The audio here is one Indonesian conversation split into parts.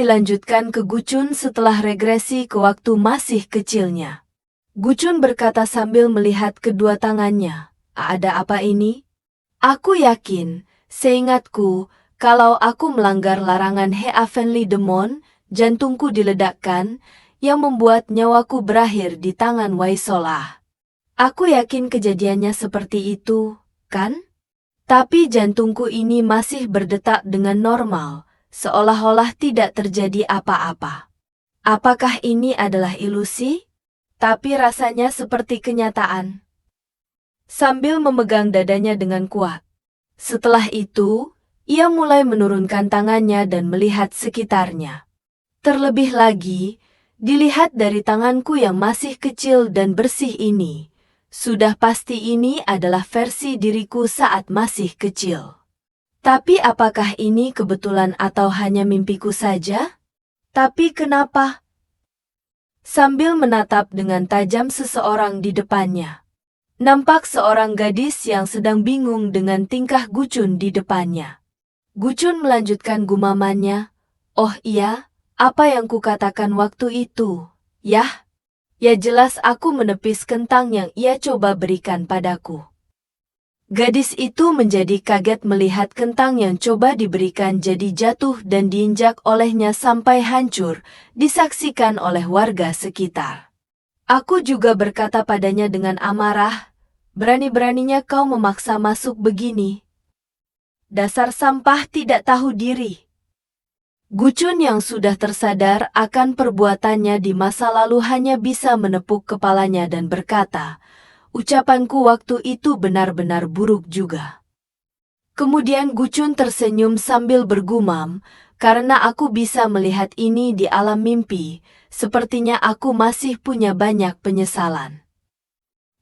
dilanjutkan ke Gucun setelah regresi ke waktu masih kecilnya. Gucun berkata sambil melihat kedua tangannya. Ada apa ini? Aku yakin, seingatku, kalau aku melanggar larangan Heavenly Demon, jantungku diledakkan, yang membuat nyawaku berakhir di tangan Waisola. Aku yakin kejadiannya seperti itu, kan? Tapi jantungku ini masih berdetak dengan normal, seolah-olah tidak terjadi apa-apa. Apakah ini adalah ilusi? Tapi rasanya seperti kenyataan. Sambil memegang dadanya dengan kuat. Setelah itu, ia mulai menurunkan tangannya dan melihat sekitarnya. Terlebih lagi, dilihat dari tanganku yang masih kecil dan bersih ini, sudah pasti ini adalah versi diriku saat masih kecil. Tapi apakah ini kebetulan atau hanya mimpiku saja? Tapi kenapa? Sambil menatap dengan tajam seseorang di depannya. Nampak seorang gadis yang sedang bingung dengan tingkah Gucun di depannya. Gucun melanjutkan gumamannya. Oh iya, apa yang kukatakan waktu itu? Yah. Ya jelas aku menepis kentang yang ia coba berikan padaku. Gadis itu menjadi kaget melihat kentang yang coba diberikan jadi jatuh dan diinjak olehnya sampai hancur, disaksikan oleh warga sekitar. Aku juga berkata padanya dengan amarah, berani-beraninya kau memaksa masuk begini. Dasar sampah tidak tahu diri. Gucun yang sudah tersadar akan perbuatannya di masa lalu hanya bisa menepuk kepalanya dan berkata, ucapanku waktu itu benar-benar buruk juga. Kemudian Gucun tersenyum sambil bergumam, karena aku bisa melihat ini di alam mimpi, sepertinya aku masih punya banyak penyesalan.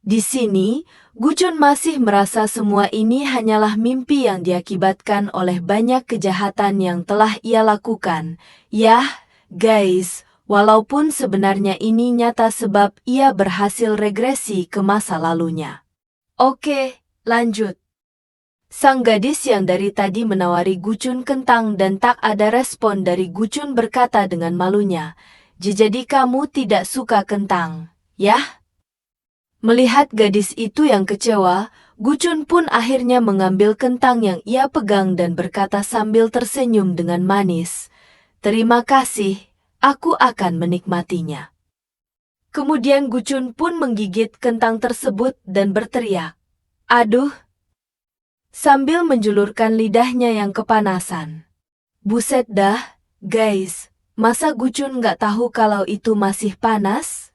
Di sini, Gucun masih merasa semua ini hanyalah mimpi yang diakibatkan oleh banyak kejahatan yang telah ia lakukan. Yah, guys, walaupun sebenarnya ini nyata sebab ia berhasil regresi ke masa lalunya. Oke, lanjut. Sang gadis yang dari tadi menawari Gucun kentang dan tak ada respon dari Gucun berkata dengan malunya, jadi kamu tidak suka kentang, yah? Melihat gadis itu yang kecewa, Gucun pun akhirnya mengambil kentang yang ia pegang dan berkata sambil tersenyum dengan manis, terima kasih, aku akan menikmatinya. Kemudian Gucun pun menggigit kentang tersebut dan berteriak, aduh, sambil menjulurkan lidahnya yang kepanasan. Buset dah, guys, masa Gucun nggak tahu kalau itu masih panas?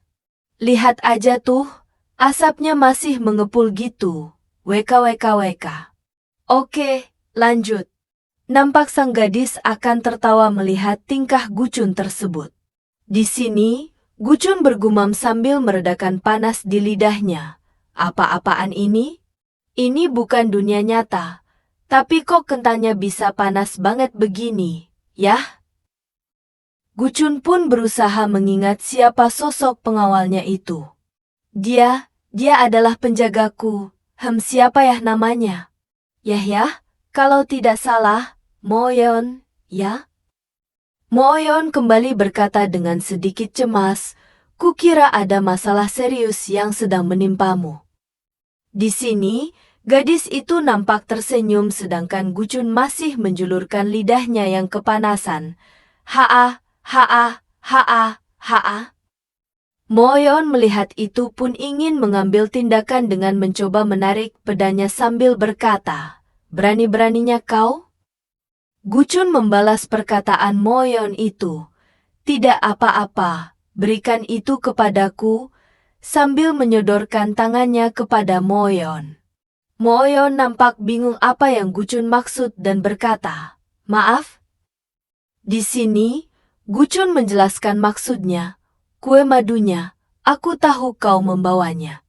Lihat aja tuh. Asapnya masih mengepul gitu. WKWKWK. Oke, lanjut. Nampak sang gadis akan tertawa melihat tingkah Gucun tersebut. Di sini, Gucun bergumam sambil meredakan panas di lidahnya. Apa-apaan ini? Ini bukan dunia nyata. Tapi kok kentangnya bisa panas banget begini, yah? Gucun pun berusaha mengingat siapa sosok pengawalnya itu. Dia adalah penjagaku. Siapa ya namanya? Yah, kalau tidak salah, Moyon, ya? Moyon kembali berkata dengan sedikit cemas, kukira ada masalah serius yang sedang menimpamu. Di sini, gadis itu nampak tersenyum sedangkan Gucun masih menjulurkan lidahnya yang kepanasan. Haa. Moyon melihat itu pun ingin mengambil tindakan dengan mencoba menarik pedangnya sambil berkata, berani-beraninya kau? Gucun membalas perkataan Moyon itu, tidak apa-apa, berikan itu kepadaku, sambil menyodorkan tangannya kepada Moyon. Moyon nampak bingung apa yang Gucun maksud dan berkata, maaf? Di sini, Gucun menjelaskan maksudnya, kue madunya, aku tahu kau membawanya.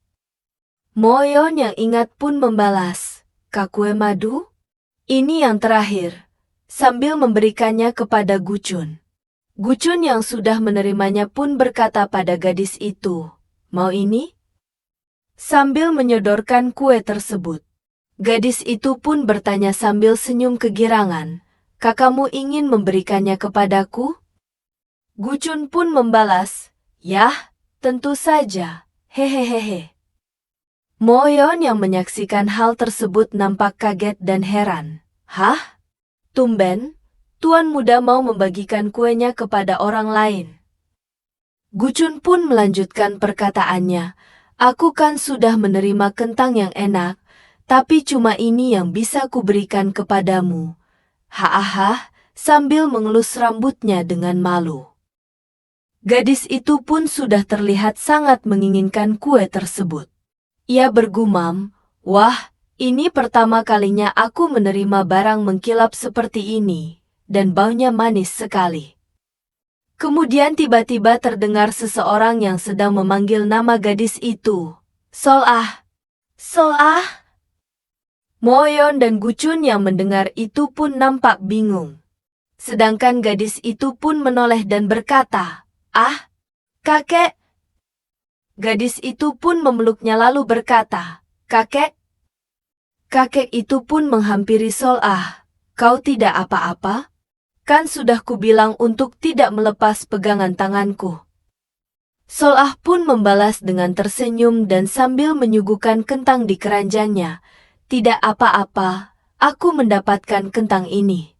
Moyon yang ingat pun membalas, kak kue madu? Ini yang terakhir, sambil memberikannya kepada Gucun. Gucun yang sudah menerimanya pun berkata pada gadis itu, mau ini? Sambil menyodorkan kue tersebut. Gadis itu pun bertanya sambil senyum kegirangan, kakakmu ingin memberikannya kepadaku? Gucun pun membalas, "Yah, tentu saja, hehehehe." Moyon yang menyaksikan hal tersebut nampak kaget dan heran. "Hah? Tumben, Tuan Muda mau membagikan kuenya kepada orang lain." Gucun pun melanjutkan perkataannya, "Aku kan sudah menerima kentang yang enak, tapi cuma ini yang bisa kuberikan kepadamu." Hahaha, sambil mengelus rambutnya dengan malu. Gadis itu pun sudah terlihat sangat menginginkan kue tersebut. Ia bergumam, "Wah, ini pertama kalinya aku menerima barang mengkilap seperti ini, dan baunya manis sekali." Kemudian tiba-tiba terdengar seseorang yang sedang memanggil nama gadis itu. "Sol-ah! Sol-ah!" Moyon dan Gucun yang mendengar itu pun nampak bingung. Sedangkan gadis itu pun menoleh dan berkata, "Ah, kakek!" Gadis itu pun memeluknya lalu berkata, "Kakek?" Kakek itu pun menghampiri Sol-ah. "Kau tidak apa-apa? Kan sudah kubilang untuk tidak melepas pegangan tanganku." Sol-ah pun membalas dengan tersenyum dan sambil menyuguhkan kentang di keranjangnya. "Tidak apa-apa, aku mendapatkan kentang ini."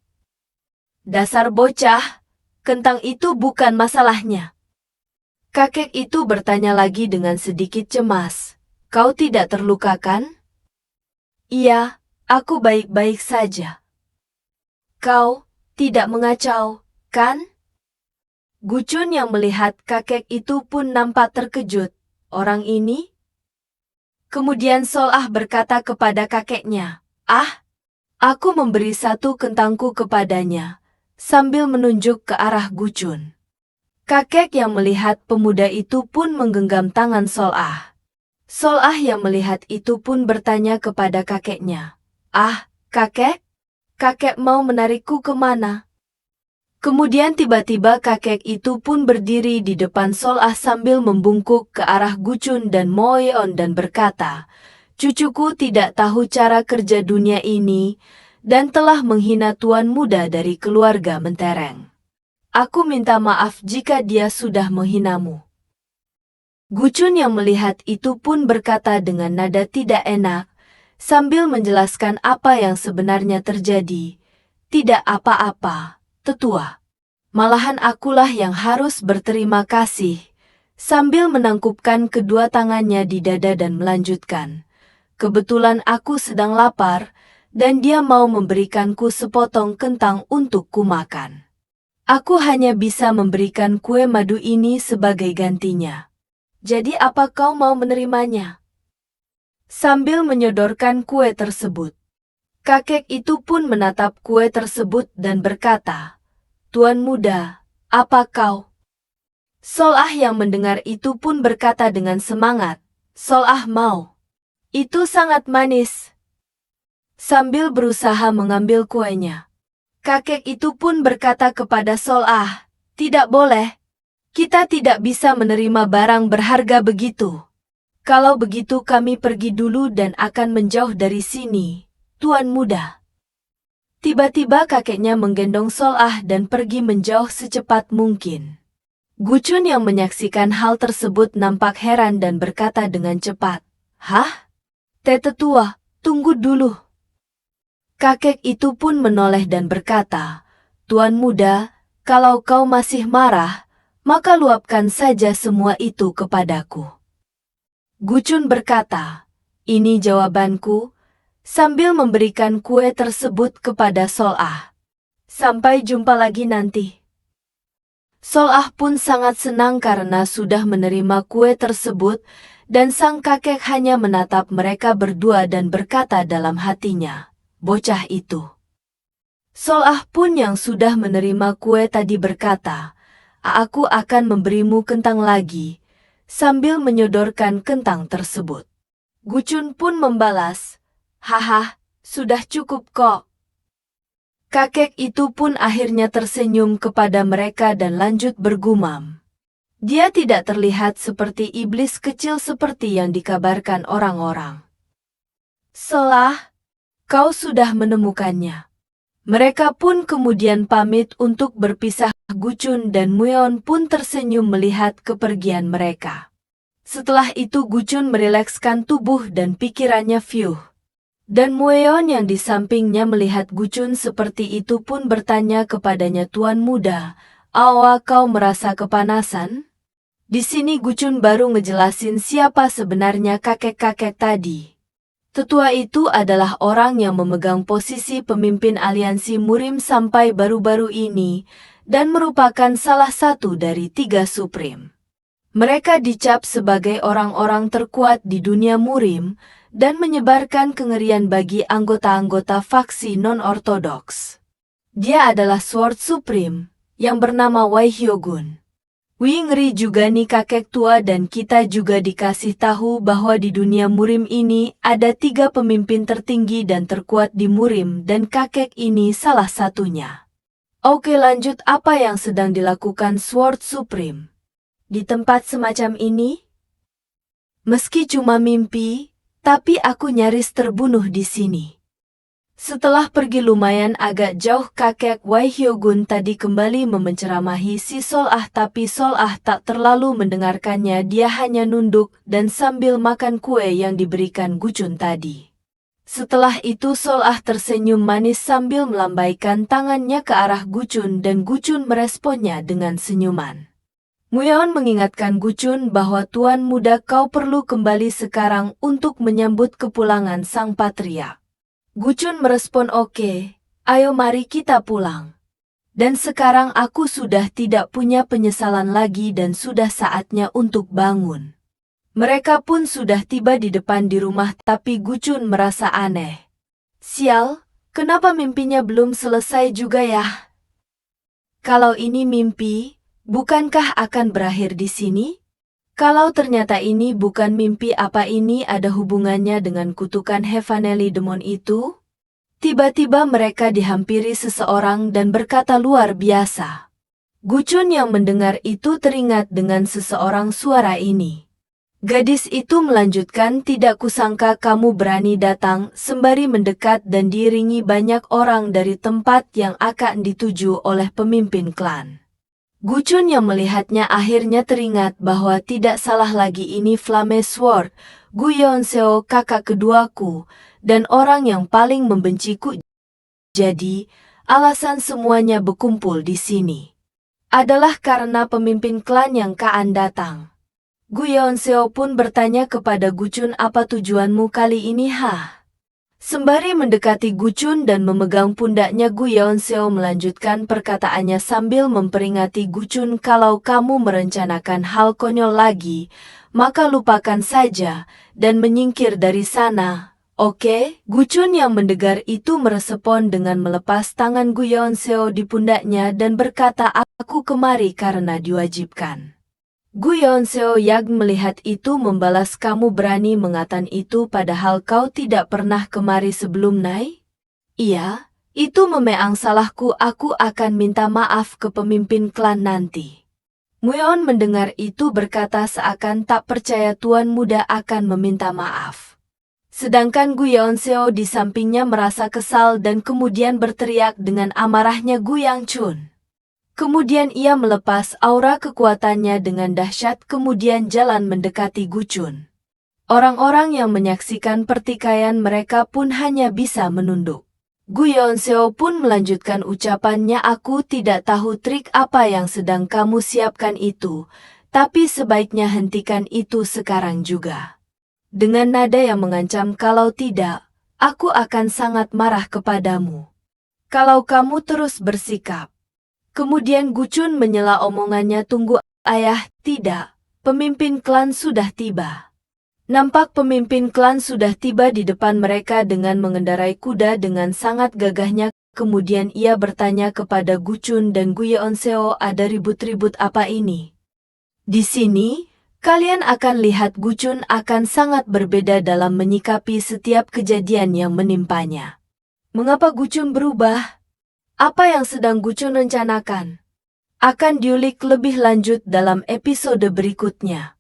"Dasar bocah, kentang itu bukan masalahnya." Kakek itu bertanya lagi dengan sedikit cemas, "Kau tidak terluka kan?" "Iya, aku baik-baik saja." "Kau tidak mengacau, kan?" Gucun yang melihat kakek itu pun nampak terkejut. "Orang ini?" Kemudian Sol-ah berkata kepada kakeknya, "Ah, aku memberi satu kentangku kepadanya," sambil menunjuk ke arah Gucun. Kakek yang melihat pemuda itu pun menggenggam tangan Sol-ah. Sol-ah yang melihat itu pun bertanya kepada kakeknya, "Ah, kakek? Kakek mau menarikku kemana?" Kemudian tiba-tiba kakek itu pun berdiri di depan Sol-ah sambil membungkuk ke arah Gucun dan Moyon dan berkata, "Cucuku tidak tahu cara kerja dunia ini, dan telah menghina tuan muda dari keluarga mentereng. Aku minta maaf jika dia sudah menghinamu." Gucun yang melihat itu pun berkata dengan nada tidak enak, sambil menjelaskan apa yang sebenarnya terjadi, "Tidak apa-apa, tetua. Malahan akulah yang harus berterima kasih." Sambil menangkupkan kedua tangannya di dada dan melanjutkan, "Kebetulan aku sedang lapar, dan dia mau memberikanku sepotong kentang untuk kumakan. Aku hanya bisa memberikan kue madu ini sebagai gantinya. Jadi apa kau mau menerimanya?" Sambil menyodorkan kue tersebut, kakek itu pun menatap kue tersebut dan berkata, "Tuan muda, apa kau?" Sol-ah yang mendengar itu pun berkata dengan semangat, "Sol-ah mau. Itu sangat manis." Sambil berusaha mengambil kuenya, kakek itu pun berkata kepada Sol-ah, "Tidak boleh. Kita tidak bisa menerima barang berharga begitu. Kalau begitu kami pergi dulu dan akan menjauh dari sini, Tuan muda." Tiba-tiba kakeknya menggendong Sol-ah dan pergi menjauh secepat mungkin. Gucun yang menyaksikan hal tersebut nampak heran dan berkata dengan cepat, "Hah? Tetua, tunggu dulu." Kakek itu pun menoleh dan berkata, "Tuan muda, kalau kau masih marah, maka luapkan saja semua itu kepadaku." Gucun berkata, "Ini jawabanku," sambil memberikan kue tersebut kepada Sol-ah. "Sampai jumpa lagi nanti." Sol-ah pun sangat senang karena sudah menerima kue tersebut, dan sang kakek hanya menatap mereka berdua dan berkata dalam hatinya, "Bocah itu." Sol-ah pun yang sudah menerima kue tadi berkata, "Aku akan memberimu kentang lagi," sambil menyodorkan kentang tersebut. Gucun pun membalas, "Haha, sudah cukup kok." Kakek itu pun akhirnya tersenyum kepada mereka dan lanjut bergumam. Dia tidak terlihat seperti iblis kecil seperti yang dikabarkan orang-orang. "Selah, kau sudah menemukannya. Mereka pun kemudian pamit untuk berpisah. Guchun dan Mueon pun tersenyum melihat kepergian mereka. Setelah itu Guchun merilekskan tubuh dan pikirannya Fyuh. Dan Mueon yang di sampingnya melihat Guchun seperti itu pun bertanya kepadanya, "Tuan muda, awak kau merasa kepanasan?" Di sini Guchun baru ngejelasin siapa sebenarnya kakek-kakek tadi. Tetua itu adalah orang yang memegang posisi pemimpin aliansi Murim sampai baru-baru ini, dan merupakan salah satu dari 3 Supreme. Mereka dicap sebagai orang-orang terkuat di dunia Murim, dan menyebarkan kengerian bagi anggota-anggota faksi non-ortodoks. Dia adalah Sword Supreme, yang bernama Wai Hyogun. Wih, ngeri juga nih kakek tua, dan kita juga dikasih tahu bahwa di dunia Murim ini ada 3 pemimpin tertinggi dan terkuat di Murim dan kakek ini salah satunya. Oke, lanjut, apa yang sedang dilakukan Sword Supreme di tempat semacam ini? Meski cuma mimpi, tapi aku nyaris terbunuh di sini. Setelah pergi lumayan agak jauh, kakek Wai Hyogun tadi kembali memenceramahi si Sol-ah, tapi Sol-ah tak terlalu mendengarkannya. Dia hanya nunduk dan sambil makan kue yang diberikan Guchun tadi. Setelah itu Sol-ah tersenyum manis sambil melambaikan tangannya ke arah Guchun dan Guchun meresponnya dengan senyuman. Mueon mengingatkan Guchun bahwa tuan muda, kau perlu kembali sekarang untuk menyambut kepulangan sang patriark. Guchun merespon, "Oke, ayo mari kita pulang. Dan sekarang aku sudah tidak punya penyesalan lagi dan sudah saatnya untuk bangun." Mereka pun sudah tiba di depan di rumah, tapi Guchun merasa aneh. Sial, kenapa mimpinya belum selesai juga ya? Kalau ini mimpi, bukankah akan berakhir di sini? Kalau ternyata ini bukan mimpi, apa ini ada hubungannya dengan kutukan Heavenly Demon itu? Tiba-tiba mereka dihampiri seseorang dan berkata luar biasa. Guchun yang mendengar itu teringat dengan seseorang suara ini. Gadis itu melanjutkan, "Tidak kusangka kamu berani datang," sembari mendekat dan diiringi banyak orang dari tempat yang akan dituju oleh pemimpin klan. Guchun yang melihatnya akhirnya teringat bahwa tidak salah lagi, ini Flame Sword, Gu Yeonseo, kakak keduaku, dan orang yang paling membenciku. Jadi, alasan semuanya berkumpul di sini adalah karena pemimpin klan yang Kaan datang. Gu Yeonseo pun bertanya kepada Guchun, "Apa tujuanmu kali ini, ha?" Sembari mendekati Guchun dan memegang pundaknya, Gu Yeonseo melanjutkan perkataannya sambil memperingati Guchun, "Kalau kamu merencanakan hal konyol lagi, maka lupakan saja dan menyingkir dari sana, oke?" Guchun yang mendengar itu merespon dengan melepas tangan Gu Yeonseo di pundaknya dan berkata, "Aku kemari karena diwajibkan." Gu Yeonseo yang melihat itu membalas, "Kamu berani mengatakan itu padahal kau tidak pernah kemari sebelum, Nai?" "Iya, itu memang salahku, aku akan minta maaf ke pemimpin klan nanti." Mueon mendengar itu berkata seakan tak percaya tuan muda akan meminta maaf. Sedangkan Gu Yeonseo di sampingnya merasa kesal dan kemudian berteriak dengan amarahnya, "Gu Yangchun!" Kemudian ia melepas aura kekuatannya dengan dahsyat kemudian jalan mendekati Guchun. Orang-orang yang menyaksikan pertikaian mereka pun hanya bisa menunduk. Gu Yeonseo pun melanjutkan ucapannya, "Aku tidak tahu trik apa yang sedang kamu siapkan itu, tapi sebaiknya hentikan itu sekarang juga." Dengan nada yang mengancam, "Kalau tidak, aku akan sangat marah kepadamu kalau kamu terus bersikap." Kemudian Guchun menyela omongannya, "Tunggu ayah, tidak, pemimpin klan sudah tiba." Nampak pemimpin klan sudah tiba di depan mereka dengan mengendarai kuda dengan sangat gagahnya. Kemudian ia bertanya kepada Guchun dan Gu Yeonseo, "Ada ribut-ribut apa ini?" Di sini, kalian akan lihat Guchun akan sangat berbeda dalam menyikapi setiap kejadian yang menimpanya. Mengapa Guchun berubah? Apa yang sedang Guchun rencanakan? Akan diulik lebih lanjut dalam episode berikutnya.